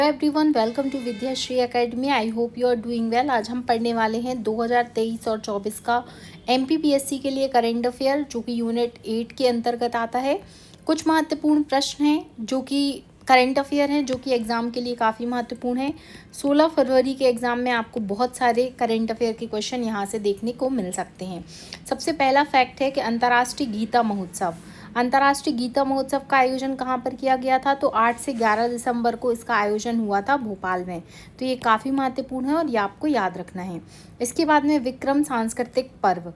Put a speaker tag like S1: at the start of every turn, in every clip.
S1: Everyone, welcome to Vidyashree academy. I hope you are doing well. आज हम पढ़ने वाले हैं 2023 और 24 का एमपीपीएससी के लिए करंट अफेयर, जो कि यूनिट 8 के अंतर्गत आता है। कुछ महत्वपूर्ण प्रश्न हैं जो कि करंट अफेयर हैं, जो कि एग्ज़ाम के लिए काफ़ी महत्वपूर्ण है। 16 फरवरी के एग्ज़ाम में आपको बहुत सारे करंट अफेयर के क्वेश्चन यहाँ से देखने को मिल सकते हैं। सबसे पहला फैक्ट है कि अंतर्राष्ट्रीय गीता महोत्सव का आयोजन कहाँ पर किया गया था? तो 8 से 11 दिसंबर को इसका आयोजन हुआ था भोपाल में। तो ये काफ़ी महत्वपूर्ण है और ये आपको याद रखना है। इसके बाद में विक्रम सांस्कृतिक पर्व।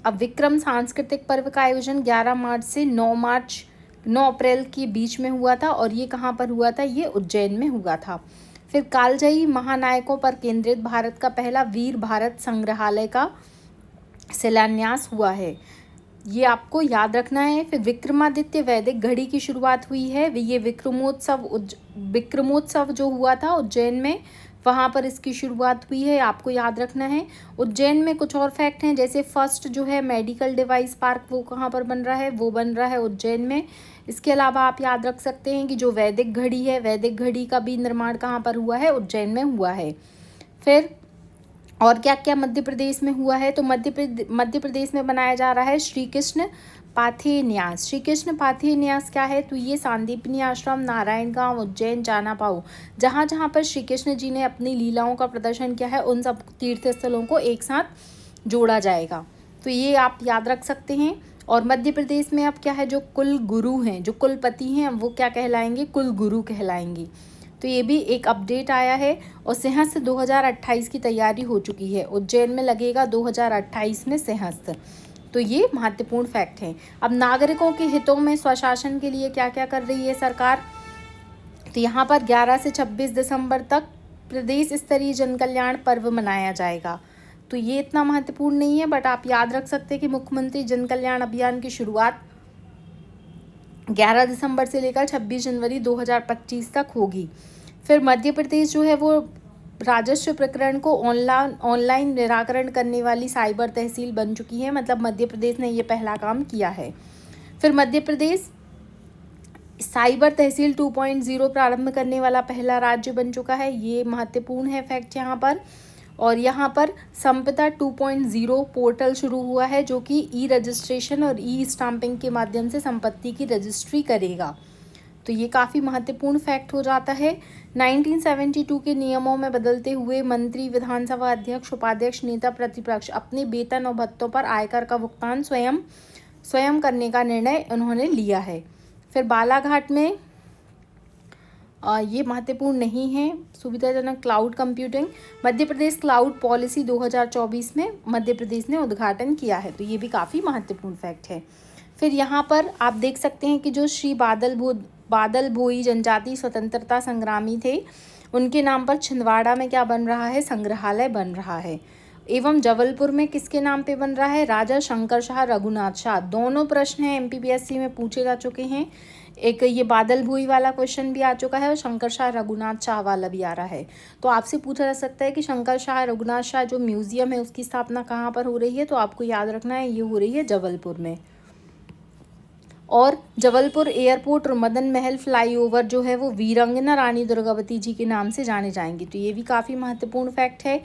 S1: अब विक्रम सांस्कृतिक पर्व का आयोजन 11 मार्च से 9 अप्रैल के बीच में हुआ था और ये कहाँ पर हुआ था? ये उज्जैन में हुआ था। फिर कालजयी महानायकों पर केंद्रित भारत का पहला वीर भारत संग्रहालय का शिलान्यास हुआ है, ये आपको याद रखना है। फिर विक्रमादित्य वैदिक घड़ी की शुरुआत हुई है। ये विक्रमोत्सव जो हुआ था उज्जैन में, वहाँ पर इसकी शुरुआत हुई है, आपको याद रखना है। उज्जैन में कुछ और फैक्ट हैं, जैसे फर्स्ट जो है मेडिकल डिवाइस पार्क, वो कहाँ पर बन रहा है? वो बन रहा है उज्जैन में। इसके अलावा आप याद रख सकते हैं कि जो वैदिक घड़ी है, वैदिक घड़ी का भी निर्माण कहाँ पर हुआ है? उज्जैन में हुआ है। फिर और क्या क्या मध्य प्रदेश में हुआ है? तो मध्य प्रदेश में बनाया जा रहा है श्री कृष्ण पाथेय न्यास क्या है? तो ये सांदीपनी आश्रम, नारायण गांव, उज्जैन, जानापाऊ, जहाँ जहाँ पर श्री कृष्ण जी ने अपनी लीलाओं का प्रदर्शन किया है, उन सब तीर्थ स्थलों को एक साथ जोड़ा जाएगा। तो ये आप याद रख सकते हैं। और मध्य प्रदेश में अब क्या है? जो कुल गुरु हैं, जो कुलपति हैं, वो क्या कहलाएंगे? कुल गुरु कहलाएंगे। तो ये भी एक अपडेट आया है। और सिंहस्थ 2028 की तैयारी हो चुकी है, उज्जैन में लगेगा 2028 में सिंहस्थ। तो ये महत्वपूर्ण फैक्ट हैं। अब नागरिकों के हितों में स्वशासन के लिए क्या क्या कर रही है सरकार? तो यहाँ पर 11 से 26 दिसंबर तक प्रदेश स्तरीय जन कल्याण पर्व मनाया जाएगा। तो ये इतना महत्वपूर्ण नहीं है, बट आप याद रख सकते हैं कि मुख्यमंत्री जन कल्याण अभियान की शुरुआत 11 दिसंबर से लेकर 26 जनवरी 2025 तक होगी। फिर मध्य प्रदेश जो है वो राजस्व प्रकरण को ऑनलाइन निराकरण करने वाली साइबर तहसील बन चुकी है, मतलब मध्य प्रदेश ने ये पहला काम किया है। फिर मध्य प्रदेश साइबर तहसील 2.0 प्रारंभ करने वाला पहला राज्य बन चुका है, ये महत्वपूर्ण है फैक्ट यहाँ पर। और यहाँ पर संपदा 2.0 पोर्टल शुरू हुआ है, जो कि ई रजिस्ट्रेशन और ई स्टाम्पिंग के माध्यम से संपत्ति की रजिस्ट्री करेगा। तो ये काफ़ी महत्वपूर्ण फैक्ट हो जाता है। 1972 के नियमों में बदलते हुए मंत्री, विधानसभा अध्यक्ष, उपाध्यक्ष, नेता प्रतिपक्ष अपने वेतन और भत्तों पर आयकर का भुगतान स्वयं करने का निर्णय उन्होंने लिया है। फिर बालाघाट में ये महत्वपूर्ण नहीं है, सुविधाजनक cloud computing, Madhya Pradesh cloud policy 2024 में मध्य प्रदेश ने उद्घाटन किया है। तो ये भी काफ़ी महत्वपूर्ण फैक्ट है। फिर यहाँ पर आप देख सकते हैं कि जो श्री बादल भोई जनजाति स्वतंत्रता संग्रामी थे, उनके नाम पर छिंदवाड़ा में क्या बन रहा है? संग्रहालय बन रहा है। एवं जबलपुर में किसके नाम पे बन रहा है? राजा शंकर शाह रघुनाथ शाह। दोनों प्रश्न हैं एमपीपीएससी में पूछे जा चुके हैं। एक ये बादल भोई वाला क्वेश्चन भी आ चुका है और शंकर शाह रघुनाथ शाह वाला भी आ रहा है। तो आपसे पूछा जा सकता है कि शंकर शाह रघुनाथ शाह जो म्यूजियम है, उसकी स्थापना कहाँ पर हो रही है? तो आपको याद रखना है, ये हो रही है जबलपुर में। और जबलपुर एयरपोर्ट और मदन महल फ्लाईओवर जो है वो वीरांगना रानी दुर्गावती जी के नाम से जाने जाएंगे। तो ये भी काफ़ी महत्वपूर्ण फैक्ट है।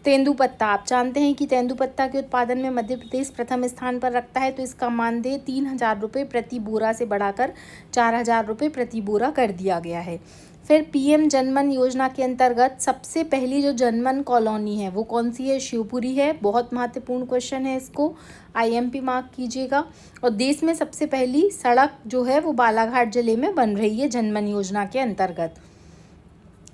S1: तेंदुपत्ता, आप जानते हैं कि तेंदुपत्ता के उत्पादन में मध्य प्रदेश प्रथम स्थान पर रखता है। तो इसका मानदेय 3,000 रुपये प्रति बोरा से बढ़ाकर 4,000 रुपये प्रति बोरा कर दिया गया है। फिर पीएम जनमन योजना के अंतर्गत सबसे पहली जो जनमन कॉलोनी है वो कौन सी है? शिवपुरी है। बहुत महत्वपूर्ण क्वेश्चन है, इसको आईएमपी मार्क कीजिएगा। और देश में सबसे पहली सड़क जो है वो बालाघाट जिले में बन रही है जनमन योजना के अंतर्गत।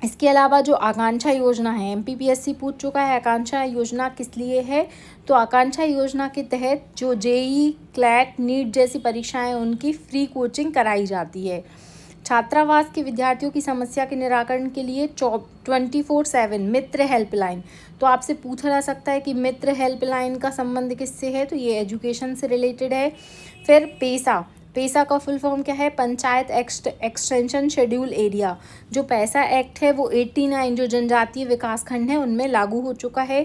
S1: इसके अलावा जो आकांक्षा योजना है, एमपीपीएससी पूछ चुका है आकांक्षा योजना किस लिए है? तो आकांक्षा योजना के तहत जो जेईई, क्लैट, नीट जैसी परीक्षाएं, उनकी फ्री कोचिंग कराई जाती है। छात्रावास के विद्यार्थियों की समस्या के निराकरण के लिए 24/7 मित्र हेल्पलाइन। तो आपसे पूछा जा सकता है कि मित्र हेल्पलाइन का संबंध किससे है? तो ये एजुकेशन से रिलेटेड है। फिर पैसा का फुल फॉर्म क्या है? Panchayat extension schedule area. जो पैसा एक्ट है वो 89 जो जनजातीय विकास खंड है उनमें लागू हो चुका है।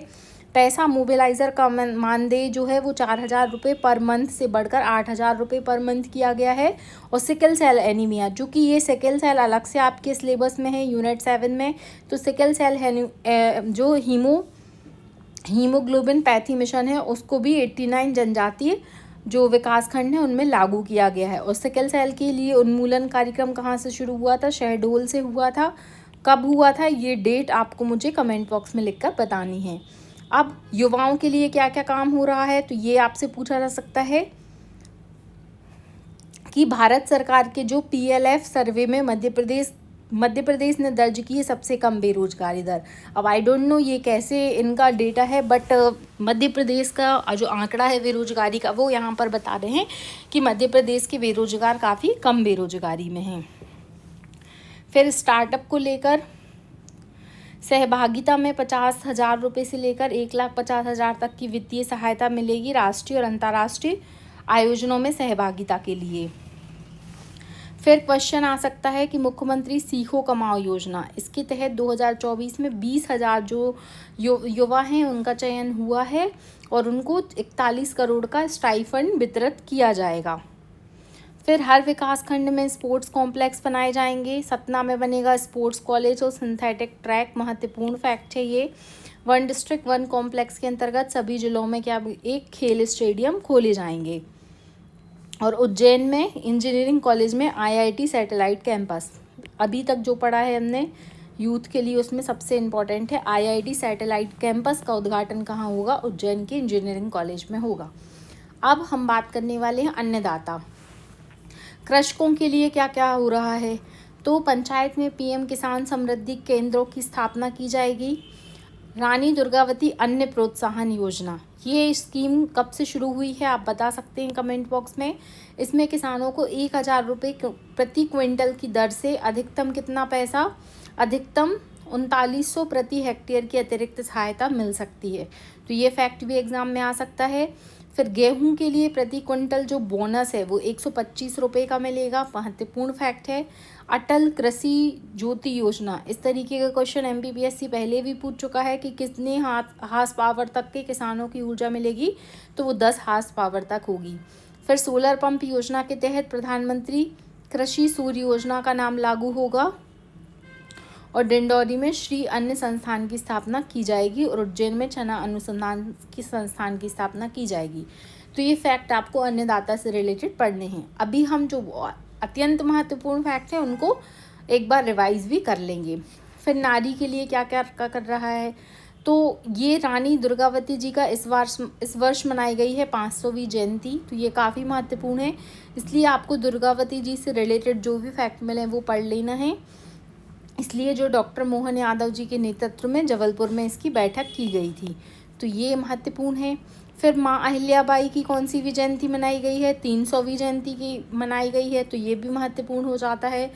S1: पैसा मोबिलाइज़र का मानदेय जो है वो 4,000 रुपये पर मंथ से बढ़कर 8,000 रुपये पर मंथ किया गया है। और सिकल सेल एनीमिया, चूँकि ये सिकल सेल अलग से आपके सिलेबस में है यूनिट 7 में, तो सिकल सेल जो हीमोग्लोबिन पैथी मिशन है उसको भी 89 जनजातीय जो विकास खंड है उनमें लागू किया गया है। और सिकल सेल के लिए उन्मूलन कार्यक्रम कहाँ से शुरू हुआ था? शहडोल से हुआ था। कब हुआ था ये डेट आपको मुझे कमेंट बॉक्स में लिखकर बतानी है। अब युवाओं के लिए क्या क्या काम हो रहा है, तो ये आपसे पूछा जा सकता है कि भारत सरकार के जो PLF सर्वे में मध्य प्रदेश ने दर्ज की है सबसे कम बेरोजगारी दर। अब आई डोंट नो ये कैसे इनका डेटा है, बट मध्य प्रदेश का जो आंकड़ा है बेरोजगारी का वो यहाँ पर बता रहे हैं कि मध्य प्रदेश के बेरोजगार काफ़ी कम बेरोजगारी में हैं। फिर स्टार्टअप को लेकर सहभागिता में 50,000 रुपये से लेकर 1,50,000 तक की वित्तीय सहायता मिलेगी राष्ट्रीय और अंतर्राष्ट्रीय आयोजनों में सहभागिता के लिए। फिर क्वेश्चन आ सकता है कि मुख्यमंत्री सीखो कमाओ योजना, इसके तहत 2024 में 20,000 जो युवा हैं उनका चयन हुआ है और उनको 41 करोड़ का स्टाइफंड वितरित किया जाएगा। फिर हर विकास खंड में स्पोर्ट्स कॉम्प्लेक्स बनाए जाएंगे। सतना में बनेगा स्पोर्ट्स कॉलेज और सिंथेटिक ट्रैक, महत्वपूर्ण फैक्ट है ये। 1 डिस्ट्रिक्ट 1 कॉम्प्लेक्स के अंतर्गत सभी जिलों में क्या एक खेल स्टेडियम खोले जाएंगे। और उज्जैन में इंजीनियरिंग कॉलेज में IIT सैटेलाइट कैंपस, अभी तक जो पढ़ा है हमने यूथ के लिए उसमें सबसे इम्पॉर्टेंट है IIT सैटेलाइट कैंपस का उद्घाटन कहाँ होगा? उज्जैन के इंजीनियरिंग कॉलेज में होगा। अब हम बात करने वाले हैं अन्नदाता कृषकों के लिए क्या क्या हो रहा है। तो पंचायत में PM किसान समृद्धि केंद्रों की स्थापना की जाएगी। रानी दुर्गावती अन्न प्रोत्साहन योजना, ये स्कीम कब से शुरू हुई है आप बता सकते हैं कमेंट बॉक्स में। इसमें किसानों को 1,000 रुपये प्रति क्विंटल की दर से अधिकतम कितना पैसा? अधिकतम 3900 प्रति हेक्टेयर की अतिरिक्त सहायता मिल सकती है। तो ये फैक्ट भी एग्जाम में आ सकता है। फिर गेहूं के लिए प्रति क्विंटल जो बोनस है वो 125 रुपये का मिलेगा, महत्वपूर्ण फैक्ट है। अटल कृषि ज्योति योजना, इस तरीके का क्वेश्चन MPPSC पहले भी पूछ चुका है कि कितने हार्स पावर तक के किसानों की ऊर्जा मिलेगी, तो वो 10 हार्स पावर तक होगी। फिर सोलर पंप योजना के तहत प्रधानमंत्री कृषि सूर्य योजना का नाम लागू होगा। और डिंडौरी में श्री अन्न संस्थान की स्थापना की जाएगी और उज्जैन में चना अनुसंधान की संस्थान की स्थापना की जाएगी। तो ये फैक्ट आपको अन्नदाता से रिलेटेड पढ़ने हैं। अभी हम जो अत्यंत महत्वपूर्ण फैक्ट हैं उनको एक बार रिवाइज भी कर लेंगे। फिर नारी के लिए क्या क्या कर रहा है, तो ये रानी दुर्गावती जी का इस वर्ष मनाई गई है 500वीं जयंती। तो ये काफ़ी महत्वपूर्ण है, इसलिए आपको दुर्गावती जी से रिलेटेड जो भी फैक्ट मिले वो पढ़ लेना है। इसलिए जो डॉक्टर मोहन यादव जी के नेतृत्व में जबलपुर में इसकी बैठक की गई थी, तो ये महत्वपूर्ण है। फिर माँ अहिल्याबाई की कौन सी भी जयंती मनाई गई है? 300वीं जयंती की मनाई गई है, तो ये भी महत्वपूर्ण हो जाता है।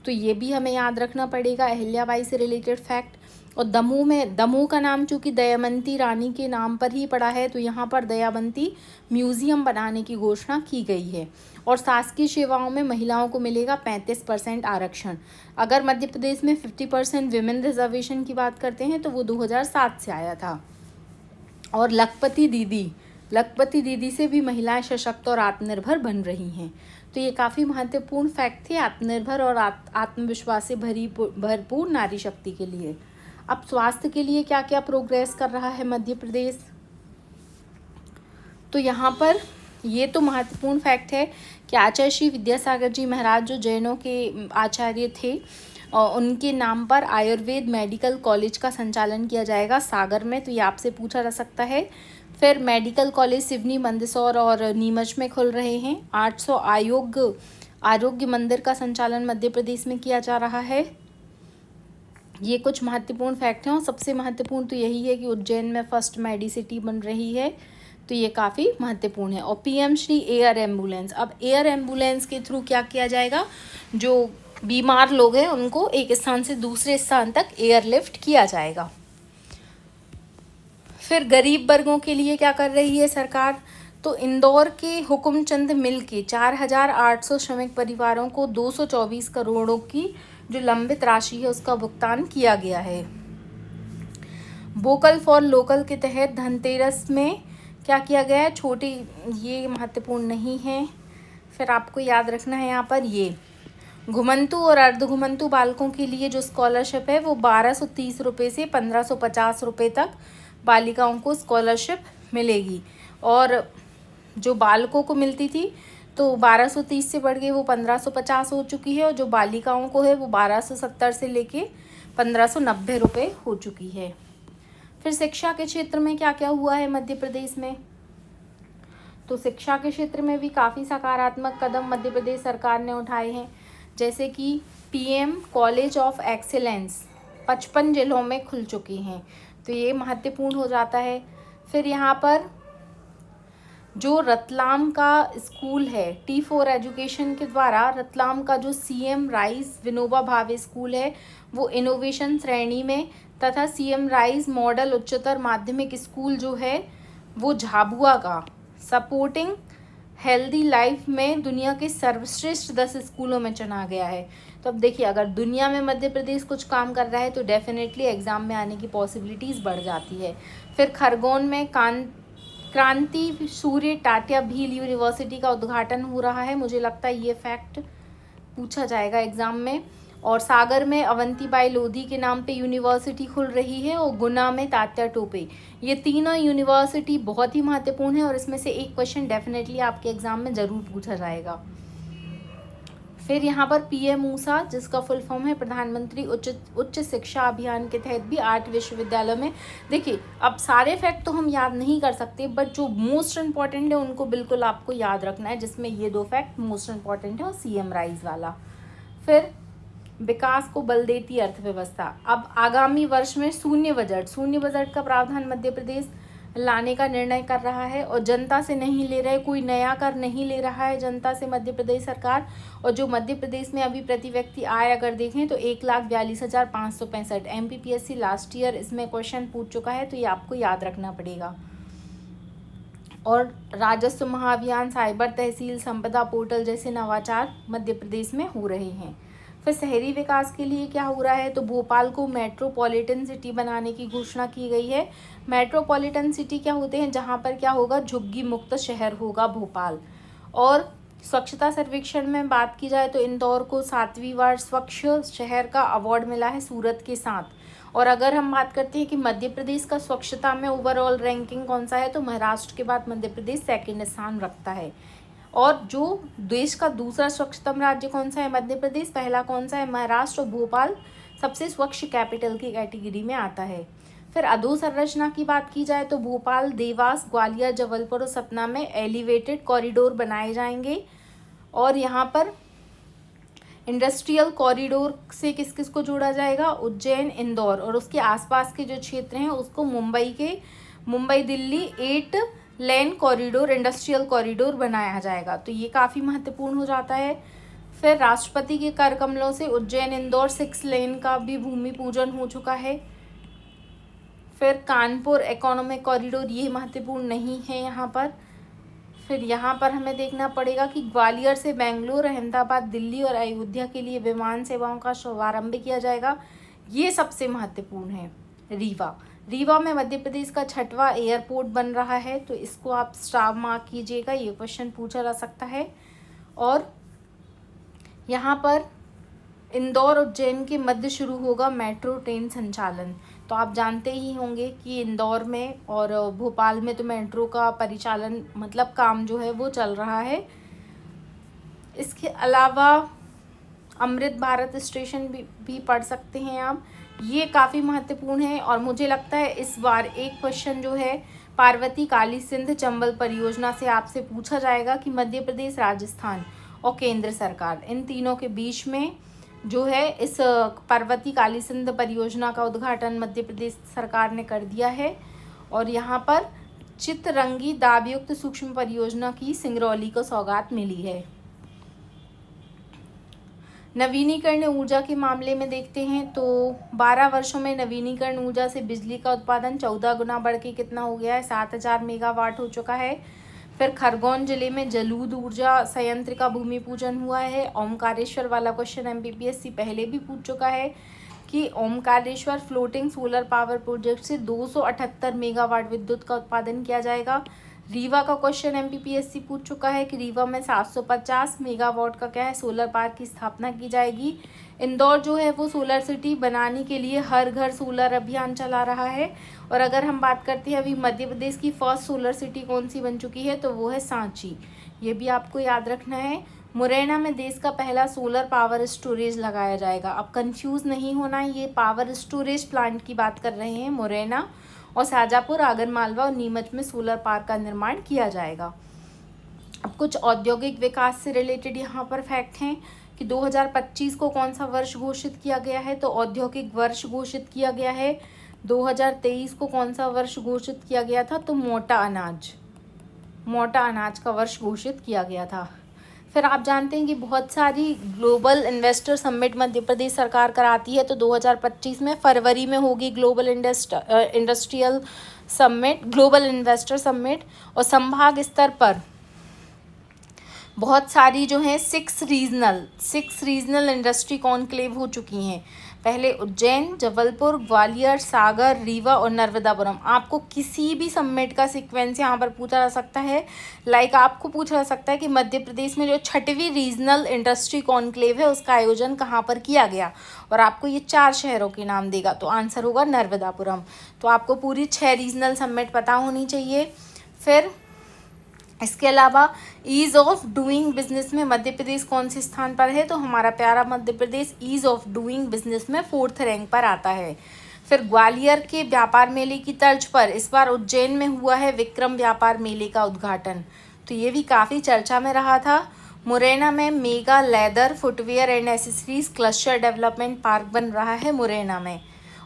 S1: तो ये भी हमें याद रखना पड़ेगा अहिल्याबाई से रिलेटेड फैक्ट। और दमोह का नाम चूँकि दयाबंती रानी के नाम पर ही पड़ा है, तो यहाँ पर दयाबंती म्यूज़ियम बनाने की घोषणा की गई है। और शासकीय सेवाओं में महिलाओं को मिलेगा 35% आरक्षण। अगर मध्य प्रदेश में 50% विमेन रिजर्वेशन की बात करते हैं तो वो 2007 से आया था। और लखपति दीदी से भी महिलाएं सशक्त और आत्मनिर्भर बन रही हैं। तो ये काफ़ी महत्वपूर्ण फैक्ट थे आत्मनिर्भर और आत्मविश्वास से भरपूर नारी शक्ति के लिए। अब स्वास्थ्य के लिए क्या क्या प्रोग्रेस कर रहा है मध्य प्रदेश, तो यहाँ पर ये तो महत्वपूर्ण फैक्ट है कि आचार्य श्री विद्यासागर जी महाराज जो जैनों के आचार्य थे और उनके नाम पर आयुर्वेद मेडिकल कॉलेज का संचालन किया जाएगा सागर में, तो ये आपसे पूछा जा सकता है। फिर मेडिकल कॉलेज सिवनी, मंदसौर और नीमच में खुल रहे हैं। 800 आरोग्य मंदिर का संचालन मध्य प्रदेश में किया जा रहा है। ये कुछ महत्वपूर्ण फैक्ट हैं और सबसे महत्वपूर्ण तो यही है कि उज्जैन में फर्स्ट मेडिसिटी बन रही है, तो ये काफ़ी महत्वपूर्ण है। और PM श्री एयर एम्बुलेंस, अब एयर एम्बुलेंस के थ्रू क्या किया जाएगा, जो बीमार लोग हैं उनको एक स्थान से दूसरे स्थान तक एयरलिफ्ट किया जाएगा। फिर गरीब वर्गों के लिए क्या कर रही है सरकार, तो इंदौर के हुकुमचंद मिल के 4,800 श्रमिक परिवारों को 224 करोड़ों की जो लंबित राशि है उसका भुगतान किया गया है। वोकल फॉर लोकल के तहत धनतेरस में क्या किया गया है, छोटी, ये महत्वपूर्ण नहीं है। फिर आपको याद रखना है यहाँ पर ये घुमंतु और अर्ध घुमंतु बालकों के लिए जो स्कॉलरशिप है वो 1230 रुपये से 1550 रुपये तक बालिकाओं को स्कॉलरशिप मिलेगी। और जो बालकों को मिलती थी तो 1230 से बढ़ के वो 1550 हो चुकी है, और जो बालिकाओं को है वो 1270 से लेके 1590 रुपये हो चुकी है। फिर शिक्षा के क्षेत्र में क्या क्या हुआ है मध्य प्रदेश में, तो शिक्षा के क्षेत्र में भी काफ़ी सकारात्मक कदम मध्य प्रदेश सरकार ने उठाए हैं, जैसे कि पीएम कॉलेज ऑफ एक्सीलेंस 55 जिलों में खुल चुकी हैं, तो ये महत्वपूर्ण हो जाता है। फिर यहाँ पर जो रतलाम का स्कूल है, T4 एजुकेशन के द्वारा रतलाम का जो CM rice Vinoba Bhave school है वो इनोवेशन श्रेणी में, तथा CM राइस मॉडल उच्चतर माध्यमिक स्कूल जो है वो झाबुआ का सपोर्टिंग हेल्दी लाइफ में दुनिया के सर्वश्रेष्ठ 10 स्कूलों में चुना गया है। तो अब देखिए, अगर दुनिया में मध्य प्रदेश कुछ काम कर रहा है तो डेफिनेटली एग्ज़ाम में आने की पॉसिबिलिटीज़ बढ़ जाती है। फिर खरगोन में क्रांति सूर्य टाटिया भील यूनिवर्सिटी का उद्घाटन हो रहा है, मुझे लगता है ये फैक्ट पूछा जाएगा एग्ज़ाम में। और सागर में अवंतीबाई लोधी के नाम पे यूनिवर्सिटी खुल रही है, और गुना में तात्या टोपे। ये तीनों यूनिवर्सिटी बहुत ही महत्वपूर्ण है, और इसमें से एक क्वेश्चन डेफिनेटली आपके एग्ज़ाम में ज़रूर पूछा जाएगा। फिर यहाँ पर PM ऊषा, जिसका फुल फॉर्म है प्रधानमंत्री उच्च शिक्षा अभियान के तहत भी 8 विश्वविद्यालयों में, देखिए अब सारे फैक्ट तो हम याद नहीं कर सकते, बट जो मोस्ट इम्पॉर्टेंट है उनको बिल्कुल आपको याद रखना है, जिसमें ये 2 फैक्ट मोस्ट इम्पॉर्टेंट है, और CM राइस वाला। फिर विकास को बल देती अर्थव्यवस्था, अब आगामी वर्ष में शून्य बजट का प्रावधान मध्य प्रदेश लाने का निर्णय कर रहा है, और जनता से नहीं ले रहे, कोई नया कर नहीं ले रहा है जनता से मध्य प्रदेश सरकार। और जो मध्य प्रदेश में अभी प्रति व्यक्ति आय अगर देखें तो 1,42,565, MPPSC लास्ट ईयर इसमें क्वेश्चन पूछ चुका है, तो ये आपको याद रखना पड़ेगा। और राजस्व महाअभियान, साइबर तहसील, संपदा पोर्टल जैसे नवाचार मध्य प्रदेश में हो रहे हैं। फिर शहरी विकास के लिए क्या हो रहा है, तो भोपाल को मेट्रोपॉलिटन सिटी बनाने की घोषणा की गई है। मेट्रोपॉलिटन सिटी क्या होते हैं, जहां पर क्या होगा, झुग्गी मुक्त शहर होगा भोपाल। और स्वच्छता सर्वेक्षण में बात की जाए तो इंदौर को 7वीं बार स्वच्छ शहर का अवार्ड मिला है सूरत के साथ। और अगर हम बात करते हैं कि मध्य प्रदेश का स्वच्छता में ओवरऑल रैंकिंग कौन सा है, तो महाराष्ट्र के बाद मध्य प्रदेश सेकंड स्थान रखता है। और जो देश का दूसरा स्वच्छतम राज्य कौन सा है, मध्य प्रदेश। पहला कौन सा है, महाराष्ट्र। और भोपाल सबसे स्वच्छ कैपिटल की कैटेगरी में आता है। फिर अधोसंरचना की बात की जाए तो भोपाल, देवास, ग्वालियर, जबलपुर और सतना में एलिवेटेड कॉरिडोर बनाए जाएंगे। और यहाँ पर इंडस्ट्रियल कॉरिडोर से किस किस को जोड़ा जाएगा, उज्जैन, इंदौर और उसके आसपास के जो क्षेत्र हैं उसको मुंबई दिल्ली 8 लेन कॉरिडोर, इंडस्ट्रियल कॉरिडोर बनाया जाएगा। तो ये काफ़ी महत्वपूर्ण हो जाता है। फिर राष्ट्रपति के कर कमलों से उज्जैन इंदौर 6 लेन का भी भूमि पूजन हो चुका है। फिर कानपुर इकोनॉमिक कॉरिडोर, ये महत्वपूर्ण नहीं है यहाँ पर। फिर यहाँ पर हमें देखना पड़ेगा कि ग्वालियर से बेंगलुरु, अहमदाबाद, दिल्ली और अयोध्या के लिए विमान सेवाओं का शुभारंभ किया जाएगा, ये सबसे महत्वपूर्ण है। रीवा में मध्य प्रदेश का 6वां एयरपोर्ट बन रहा है, तो इसको आप स्टार मार्क कीजिएगा, ये क्वेश्चन पूछा जा सकता है। और यहाँ पर इंदौर उज्जैन के मध्य शुरू होगा मेट्रो ट्रेन संचालन। तो आप जानते ही होंगे कि इंदौर में और भोपाल में तो मेट्रो का परिचालन मतलब काम जो है वो चल रहा है। इसके अलावा अमृत भारत स्टेशन भी पढ़ सकते हैं आप, ये काफ़ी महत्वपूर्ण है। और मुझे लगता है इस बार एक क्वेश्चन जो है पार्वती काली सिंध चंबल परियोजना से आपसे पूछा जाएगा कि मध्य प्रदेश, राजस्थान और केंद्र सरकार, इन तीनों के बीच में जो है इस पार्वती काली सिंध परियोजना का उद्घाटन मध्य प्रदेश सरकार ने कर दिया है। और यहाँ पर चितरंगी दाबयुक्त सूक्ष्म परियोजना की सिंगरौली को सौगात मिली है। नवीनीकरण ऊर्जा के मामले में देखते हैं तो 12 वर्षों में नवीनीकरण ऊर्जा से बिजली का उत्पादन 14 गुना बढ़ के कितना हो गया है, 7000 मेगावाट हो चुका है। फिर खरगोन जिले में जलूद ऊर्जा संयंत्र का भूमि पूजन हुआ है। ओमकारेश्वर वाला क्वेश्चन MPPSC पहले भी पूछ चुका है कि Omkareshwar floating solar power project से 278 मेगावाट विद्युत का उत्पादन किया जाएगा। रीवा का क्वेश्चन एमपीपीएससी पूछ चुका है कि रीवा में 750 मेगावाट का क्या है सोलर पार्क की स्थापना की जाएगी। इंदौर जो है वो सोलर सिटी बनाने के लिए हर घर सोलर अभियान चला रहा है। और अगर हम बात करते हैं अभी मध्य प्रदेश की फर्स्ट सोलर सिटी कौन सी बन चुकी है, तो वो है सांची। ये भी आपको याद रखना है। मुरैना में देश का पहला सोलर पावर स्टोरेज लगाया जाएगा। अब कंफ्यूज नहीं होना, ये पावर स्टोरेज प्लांट की बात कर रहे हैं। मुरैना और शाजापुर, आगरमालवा और नीमच में सोलर पार्क का निर्माण किया जाएगा। अब कुछ औद्योगिक विकास से रिलेटेड यहाँ पर फैक्ट हैं कि 2025 को कौन सा वर्ष घोषित किया गया है, तो औद्योगिक वर्ष घोषित किया गया है। 2023 को कौन सा वर्ष घोषित किया गया था, तो मोटा अनाज का वर्ष घोषित किया गया था। फिर आप जानते हैं कि बहुत सारी global investor summit Madhya Pradesh सरकार कराती है, तो 2025 में फरवरी में होगी global industrial summit, global investor summit. और संभाग स्तर पर बहुत सारी जो हैं 6 रीजनल इंडस्ट्री कॉन्क्लेव हो चुकी हैं। पहले उज्जैन, जबलपुर, ग्वालियर, सागर, रीवा और नर्मदापुरम। आपको किसी भी समिट का सीक्वेंस यहाँ पर पूछा जा सकता है। आपको पूछा जा सकता है कि मध्य प्रदेश में जो 6वीं रीजनल इंडस्ट्री कॉन्क्लेव है उसका आयोजन कहाँ पर किया गया, और आपको ये 4 शहरों के नाम देगा, तो आंसर होगा नर्मदापुरम। तो आपको पूरी 6 रीजनल समिट पता होनी चाहिए। फिर इसके अलावा ईज़ ऑफ डूइंग बिजनेस में मध्य प्रदेश कौन से स्थान पर है, तो हमारा प्यारा Madhya Pradesh ease of doing business में 4th रैंक पर आता है। फिर ग्वालियर के व्यापार मेले की तर्ज पर इस बार उज्जैन में हुआ है विक्रम व्यापार मेले का उद्घाटन, तो ये भी काफ़ी चर्चा में रहा था। मुरैना में mega leather footwear and accessories cluster development park बन रहा है मुरैना में।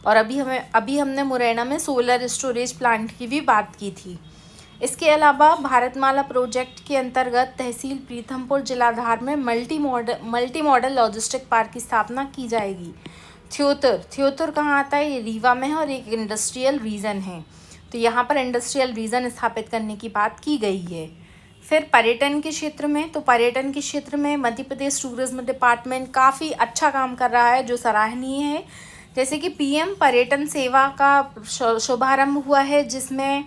S1: और अभी हमने मुरैना में सोलर स्टोरेज प्लांट की भी बात की थी। इसके अलावा भारतमाला प्रोजेक्ट के अंतर्गत तहसील प्रीतमपुर जिलाधार में मल्टी मॉडल लॉजिस्टिक पार्क की स्थापना की जाएगी। थ्योतर कहाँ आता है, ये रीवा में है और एक इंडस्ट्रियल रीजन है, तो यहाँ पर इंडस्ट्रियल रीजन स्थापित करने की बात की गई है। फिर पर्यटन के क्षेत्र में, तो पर्यटन के क्षेत्र में मध्य प्रदेश टूरिज्म डिपार्टमेंट काफ़ी अच्छा काम कर रहा है जो सराहनीय है। जैसे कि पीएम पर्यटन सेवा का शुभारंभ हुआ है, जिसमें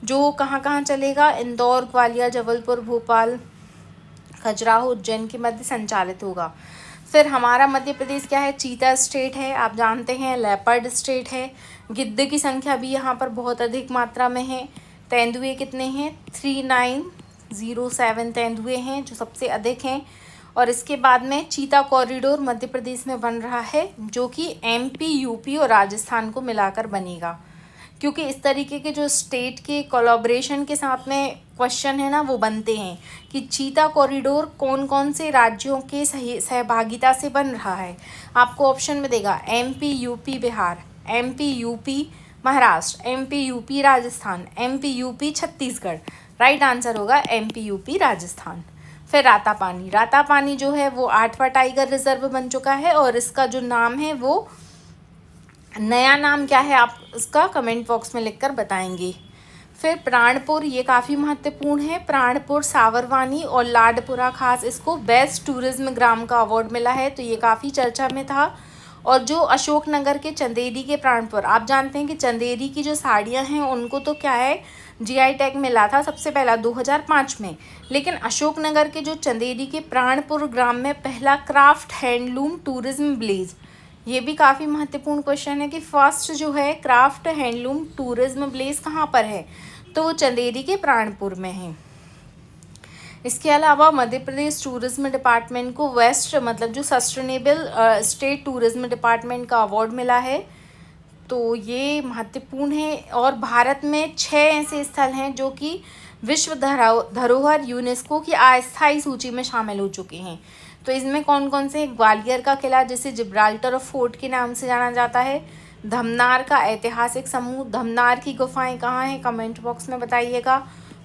S1: जो कहाँ चलेगा, इंदौर, ग्वालियर, जबलपुर, भोपाल, खजुराहो, उज्जैन के मध्य संचालित होगा। फिर हमारा मध्य प्रदेश क्या है, चीता स्टेट है, आप जानते हैं, लेपर्ड स्टेट है। गिद्ध की संख्या भी यहाँ पर बहुत अधिक मात्रा में है। तेंदुए कितने हैं, 3907 तेंदुए हैं जो सबसे अधिक हैं। और इसके बाद में चीता कॉरिडोर मध्य प्रदेश में बन रहा है, जो कि एमपी, यूपी और राजस्थान को मिलाकर बनेगा, क्योंकि इस तरीके के जो स्टेट के कोलैबोरेशन के साथ में क्वेश्चन है ना वो बनते हैं कि चीता कॉरिडोर कौन कौन से राज्यों के सहभागिता से बन रहा है। आपको ऑप्शन में देगा MP, UP, Bihar, MP, UP, Maharashtra, MP, UP, Rajasthan, MP, UP, Chhattisgarh. Right answer होगा एमपी, यूपी, राजस्थान। फिर रातापानी जो है वो 8वां टाइगर रिजर्व बन चुका है, और इसका जो नाम है वो नया नाम क्या है आप इसका कमेंट बॉक्स में लिखकर बताएंगे। फिर प्राणपुर, ये काफ़ी महत्वपूर्ण है। प्राणपुर, सावरवानी और लाडपुरा खास, इसको बेस्ट टूरिज्म ग्राम का अवार्ड मिला है, तो ये काफ़ी चर्चा में था। और जो अशोकनगर के चंदेरी के प्राणपुर, आप जानते हैं कि चंदेरी की जो साड़ियाँ हैं उनको तो क्या है जीआई टैग मिला था सबसे पहला 2005 में, लेकिन अशोकनगर के जो चंदेरी के प्राणपुर ग्राम में पहला क्राफ्ट हैंडलूम टूरिज्म विलेज, ये भी काफ़ी महत्वपूर्ण क्वेश्चन है कि फर्स्ट जो है क्राफ्ट हैंडलूम टूरिज्म विलेज कहाँ पर है, तो वो चंदेरी के प्राणपुर में है। इसके अलावा मध्य प्रदेश टूरिज्म डिपार्टमेंट को वेस्ट मतलब जो सस्टेनेबल स्टेट टूरिज्म डिपार्टमेंट का अवार्ड मिला है, तो ये महत्वपूर्ण है। और भारत में 6 ऐसे स्थल हैं जो कि विश्व धरोहर यूनेस्को की अस्थायी सूची में शामिल हो चुके हैं। तो इसमें कौन कौन से, ग्वालियर का किला जिसे जिब्राल्टर ऑफ फोर्ट के नाम से जाना जाता है, धमनार का ऐतिहासिक समूह, धमनार की गुफाएं कहाँ हैं कमेंट बॉक्स में बताइएगा,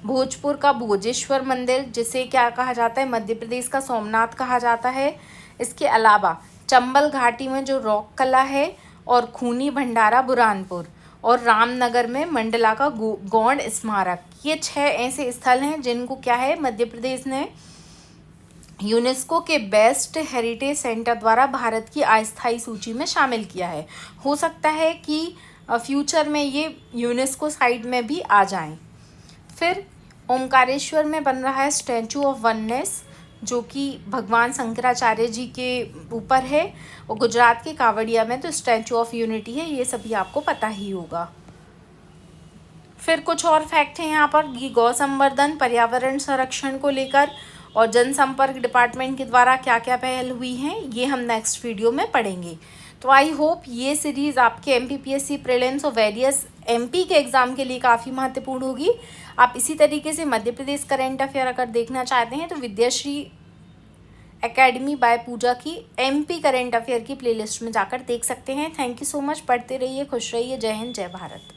S1: भोजपुर का भोजेश्वर मंदिर जिसे क्या कहा जाता है, मध्य प्रदेश का सोमनाथ कहा जाता है। इसके अलावा चंबल घाटी में जो रॉक कला है, और खूनी भंडारा बुरहानपुर, और रामनगर में मंडला का गौड़ स्मारक। ये 6 ऐसे स्थल हैं जिनको क्या है मध्य प्रदेश ने यूनेस्को के बेस्ट हेरिटेज सेंटर द्वारा भारत की अस्थायी सूची में शामिल किया है। हो सकता है कि फ्यूचर में ये यूनेस्को साइट में भी आ जाएं। फिर ओमकारेश्वर में बन रहा है स्टैचू ऑफ वननेस, जो कि भगवान शंकराचार्य जी के ऊपर है, और गुजरात के कावड़िया में तो स्टैचू ऑफ यूनिटी है। ये सभी आपको पता ही होगा। फिर कुछ और फैक्ट हैं यहाँ पर कि गौ संवर्धन, पर्यावरण संरक्षण को लेकर और जनसंपर्क डिपार्टमेंट के द्वारा क्या क्या पहल हुई हैं, ये हम नेक्स्ट वीडियो में पढ़ेंगे। तो आई होप ये सीरीज़ आपके MPPSC प्रीलिम्स और वेरियस MP के एग्ज़ाम के लिए काफ़ी महत्वपूर्ण होगी। आप इसी तरीके से मध्य प्रदेश करंट अफेयर अगर देखना चाहते हैं तो विद्याश्री एकेडमी बाय पूजा की MP करंट अफेयर की प्लेलिस्ट में जाकर देख सकते हैं। Thank you so much. पढ़ते रहिए, खुश रहिए। जय हिंद, जय भारत।